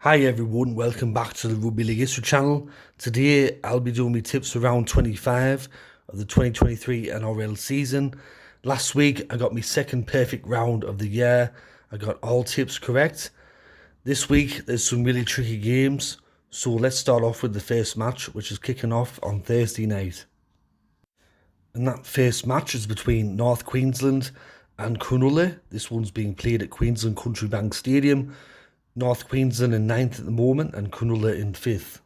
Hi everyone, welcome back to the Rugby League History channel. Today I'll be doing my tips for round 25 of the 2023 NRL season. Last week I got my second perfect round of the year. I got all tips correct. This week there's some really tricky games, so let's start off with the first match, which is kicking off on Thursday night. And that first match is between North Queensland and Cronulla. This one's being played at Queensland Country Bank Stadium. North Queensland in 9th at the moment and Cronulla in 5th.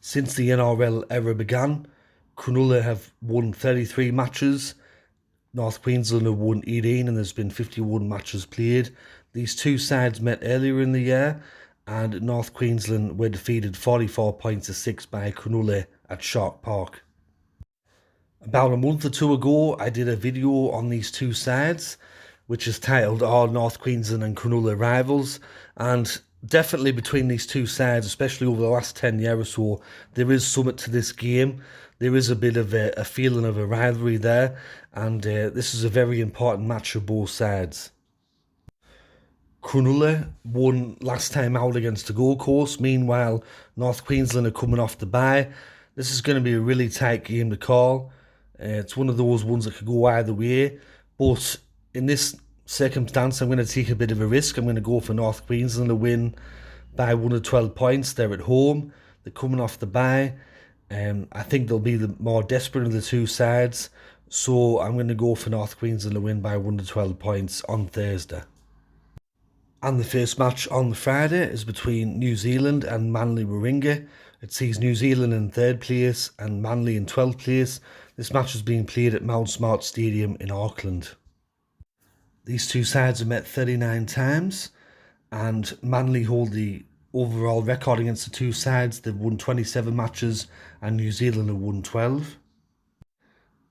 Since the NRL era began, Cronulla have won 33 matches, North Queensland have won 18 and there's been 51 matches played. These two sides met earlier in the year and North Queensland were defeated 44 points to 6 by Cronulla at Shark Park. About a month or two ago I did a video on these two sides, which is titled Are North Queensland and Cronulla Rivals? And definitely between these two sides, especially over the last 10 years or so, there is something to this game. There is a bit of a feeling of a rivalry there, and this is a very important match for both sides. Cronulla won last time out against the Gold Coast. Meanwhile, North Queensland are coming off the bye. This is going to be a really tight game to call. It's one of those ones that could go either way, but in this circumstance, I'm going to take a bit of a risk. I'm going to go for North Queensland to win by 1 of 12 points. They're at home. They're coming off the bye. I think they'll be the more desperate of the two sides. So I'm going to go for North Queensland to win by 1 to 12 points on Thursday. And the first match on the Friday is between New Zealand and Manly-Warringah. It sees New Zealand in 3rd place and Manly in 12th place. This match is being played at Mount Smart Stadium in Auckland. These two sides have met 39 times, and Manly hold the overall record against the two sides. They've won 27 matches, and New Zealand have won 12.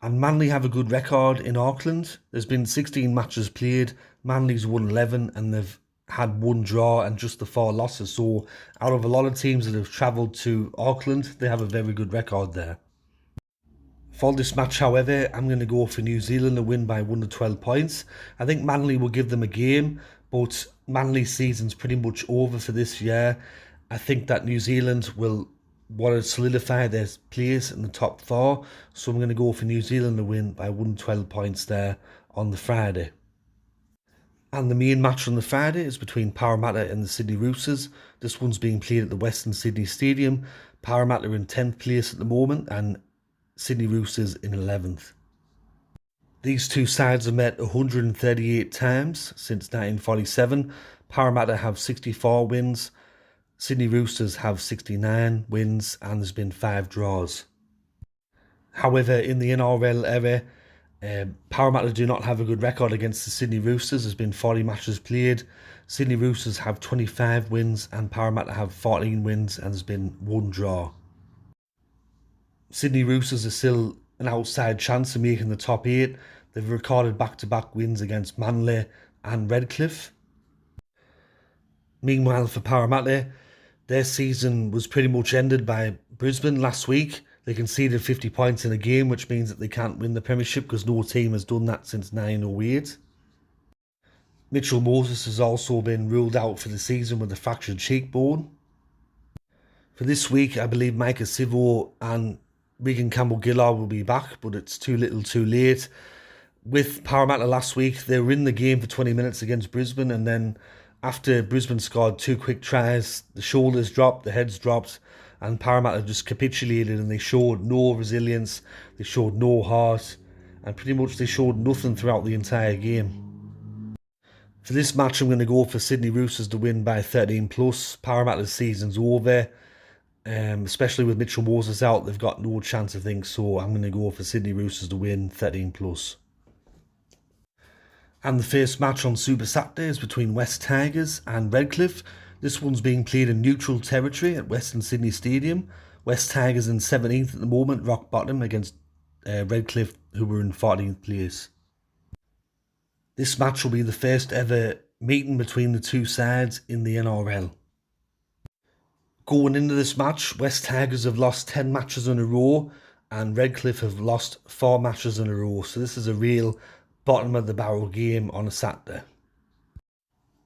And Manly have a good record in Auckland. There's been 16 matches played. Manly's won 11, and they've had 1 draw and just the 4 losses. So, out of a lot of teams that have travelled to Auckland, they have a very good record there. For this match, however, I'm going to go for New Zealand to win by 1 to 12 points. I think Manly will give them a game, but Manly's season's pretty much over for this year. I think that New Zealand will want to solidify their place in the top 4, so I'm going to go for New Zealand to win by 1 to 12 points there on the Friday. And the main match on the Friday is between Parramatta and the Sydney Roosters. This one's being played at the Western Sydney Stadium. Parramatta are in 10th place at the moment and Sydney Roosters in 11th. These two sides have met 138 times since 1947. Parramatta have 64 wins, Sydney Roosters have 69 wins, and there's been 5 draws. However, in the NRL era, Parramatta do not have a good record against the Sydney Roosters. There's been 40 matches played. Sydney Roosters have 25 wins and Parramatta have 14 wins, and there's been 1 draw. Sydney Roosters are still an outside chance of making the top 8. They've recorded back-to-back wins against Manly and Redcliffe. Meanwhile, for Parramatta, their season was pretty much ended by Brisbane last week. They conceded 50 points in a game, which means that they can't win the premiership because no team has done that since 1908. Mitchell Moses has also been ruled out for the season with a fractured cheekbone. For this week, I believe Micah Sivo and Regan Campbell-Gillard will be back, but it's too little too late. With Parramatta last week, they were in the game for 20 minutes against Brisbane, and then after Brisbane scored 2 quick tries, the shoulders dropped, the heads dropped, and Parramatta just capitulated, and they showed no resilience, they showed no heart, and pretty much they showed nothing throughout the entire game. For this match, I'm going to go for Sydney Roosters to win by 13 plus. Parramatta's season's over. Especially with Mitchell Moses out, they've got no chance, I think, so I'm going to go for Sydney Roosters to win 13 plus. And the first match on Super Saturday is between West Tigers and Redcliffe. This one's being played in neutral territory at Western Sydney Stadium. West Tigers in 17th at the moment, rock bottom against Redcliffe, who were in 14th place. This match will be the first ever meeting between the two sides in the NRL. Going into this match, West Tigers have lost 10 matches in a row and Redcliffe have lost 4 matches in a row. So this is a real bottom of the barrel game on a Saturday.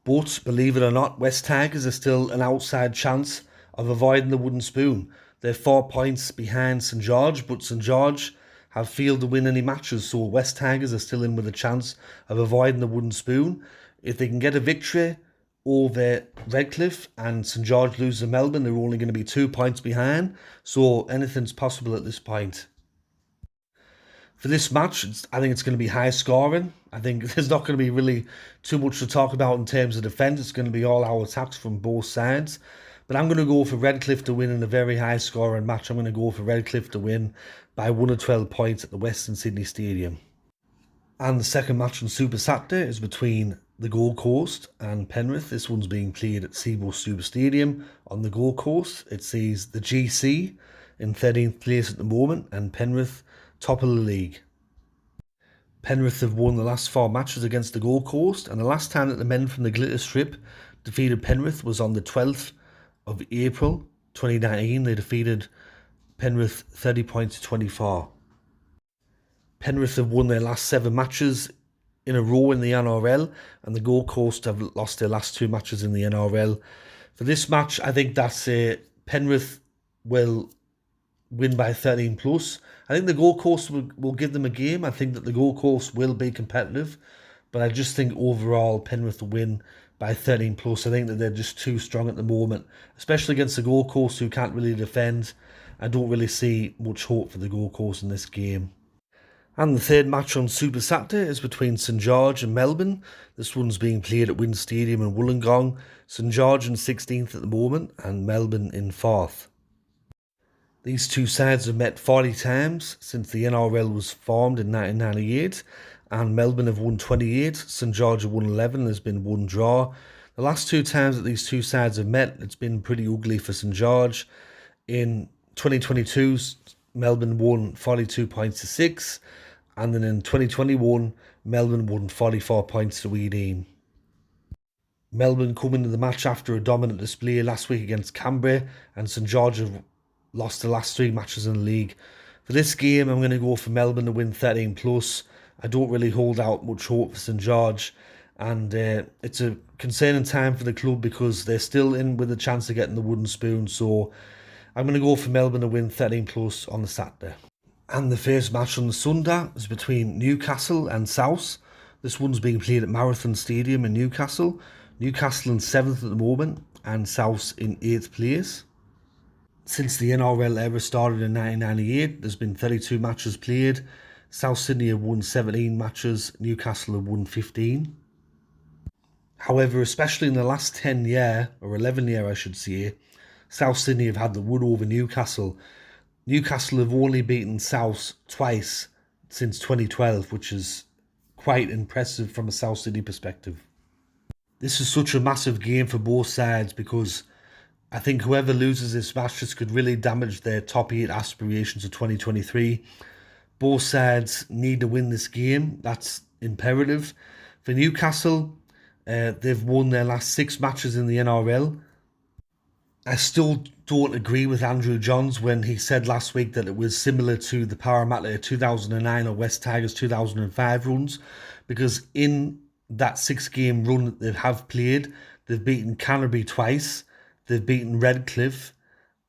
But believe it or not, West Tigers are still an outside chance of avoiding the wooden spoon. They're 4 points behind St George, but St George have failed to win any matches, so West Tigers are still in with a chance of avoiding the wooden spoon. If they can get a victory over Redcliffe and St George lose to Melbourne, they're only going to be 2 points behind, so anything's possible at this point. For this match, I think it's going to be high scoring. I think there's not going to be really too much to talk about in terms of defence. It's going to be all out attacks from both sides. But I'm going to go for Redcliffe to win in a very high scoring match. I'm going to go for Redcliffe to win by 1 or 12 points at the Western Sydney Stadium. And the second match on Super Saturday is between the Gold Coast and Penrith. This one's being played at Suburbs Super Stadium on the Gold Coast. It sees the GC in 13th place at the moment and Penrith top of the league. Penrith have won the last 4 matches against the Gold Coast, and the last time that the men from the Glitter Strip defeated Penrith was on the 12th of April 2019. They defeated Penrith 30 points to 24. Penrith have won their last 7 matches in a row in the NRL, and the Gold Coast have lost their last 2 matches in the NRL. For this match, I think that Penrith will win by 13 plus. I think the Gold Coast will give them a game. I think that the Gold Coast will be competitive, but I just think overall Penrith will win by 13 plus. I think that they're just too strong at the moment, especially against the Gold Coast, who can't really defend. I don't really see much hope for the Gold Coast in this game. And the third match on Super Saturday is between St George and Melbourne. This one's being played at Wynn Stadium in Wollongong. St George in 16th at the moment and Melbourne in 4th. These two sides have met 40 times since the NRL was formed in 1998, and Melbourne have won 28, St George have won 11, there's been 1 draw. The last 2 times that these two sides have met, it's been pretty ugly for St George. In 2022, Melbourne won 42 points to 6, and then in 2021, Melbourne won 44 points to 18. Melbourne come into the match after a dominant display last week against Canberra, and St George have lost the last 3 matches in the league. For this game, I'm going to go for Melbourne to win 13 plus. I don't really hold out much hope for St George, and it's a concerning time for the club because they're still in with a chance of getting the wooden spoon. So I'm going to go for Melbourne to win 13 plus on the Saturday. And the first match on the Sunday is between Newcastle and South. This one's being played at Marathon Stadium in Newcastle. Newcastle in 7th at the moment and South in 8th place. Since the NRL era started in 1998, there's been 32 matches played. South Sydney have won 17 matches, Newcastle have won 15. However, especially in the last 10 year, or 11 year I should say, South Sydney have had the wood over Newcastle. Newcastle have only beaten South twice since 2012, which is quite impressive from a South Sydney perspective. This is such a massive game for both sides because I think whoever loses this match, this could really damage their top 8 aspirations of 2023. Both sides need to win this game. That's imperative. For Newcastle, they've won their last 6 matches in the NRL. I still don't agree with Andrew Johns when he said last week that it was similar to the Parramatta 2009 or West Tigers 2005 runs, because in that 6-game run that they have played, they've beaten Canterbury twice, they've beaten Redcliffe,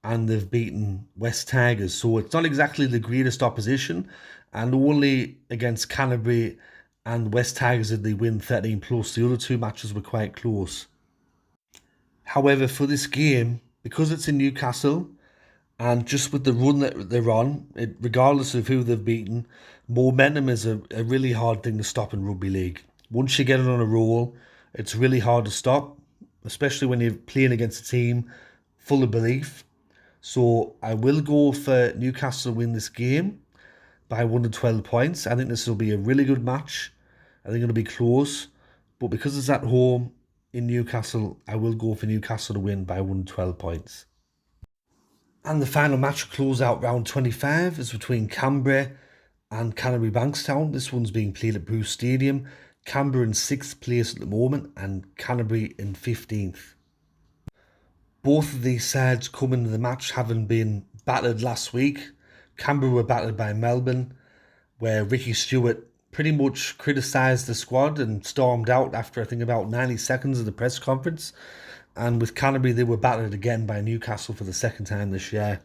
and they've beaten West Tigers. So it's not exactly the greatest opposition, and only against Canterbury and West Tigers did they win 13 plus. The other 2 matches were quite close. However, for this game, because it's in Newcastle, and just with the run that they're on, regardless of who they've beaten, momentum is a really hard thing to stop in rugby league. Once you get it on a roll, it's really hard to stop, especially when you're playing against a team full of belief. So I will go for Newcastle to win this game by 1 to 12 points. I think this will be a really good match. I think it'll be close. But because it's at home in Newcastle, I will go for Newcastle to win by 1 to 12 points. And the final match to close out round 25 is between Canberra and Canterbury Bankstown. This one's being played at Bruce Stadium. Canberra in 6th place at the moment and Canterbury in 15th. Both of these sides come into the match having been battered last week. Canberra were battered by Melbourne, where Ricky Stewart pretty much criticised the squad and stormed out after I think about 90 seconds of the press conference. And with Canterbury, they were battered again by Newcastle for the second time this year.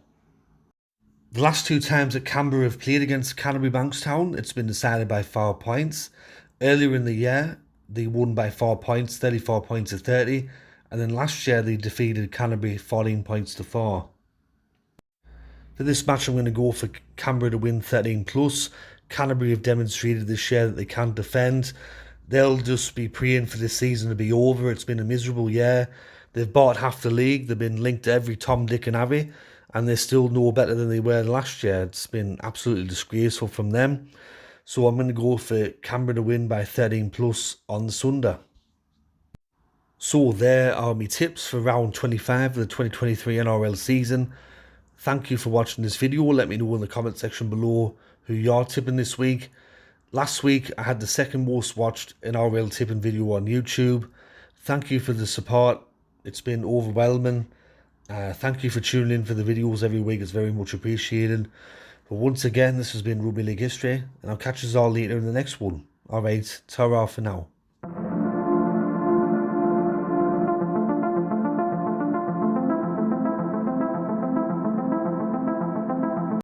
The last two times that Canberra have played against Canterbury Bankstown, it's been decided by 4 points. Earlier in the year, they won by 4 points, 34 points to 30. And then last year, they defeated Canterbury 14 points to 4. For this match, I'm going to go for Canberra to win 13 plus. Canterbury have demonstrated this year that they can't defend. They'll just be praying for this season to be over. It's been a miserable year. They've bought half the league. They've been linked to every Tom, Dick and Harry. And they're still no better than they were last year. It's been absolutely disgraceful from them. So I'm going to go for Canberra to win by 13 plus on the Sunday. So there are my tips for round 25 of the 2023 NRL season. Thank you for watching this video. Let me know in the comment section below who you're tipping this week. Last week, I had the second most watched NRL tipping video on YouTube. Thank you for the support. It's been overwhelming. Thank you for tuning in for the videos every week. It's very much appreciated. But once again, this has been Rugby League History, and I'll catch us all later in the next one. Alright, ta-ra for now.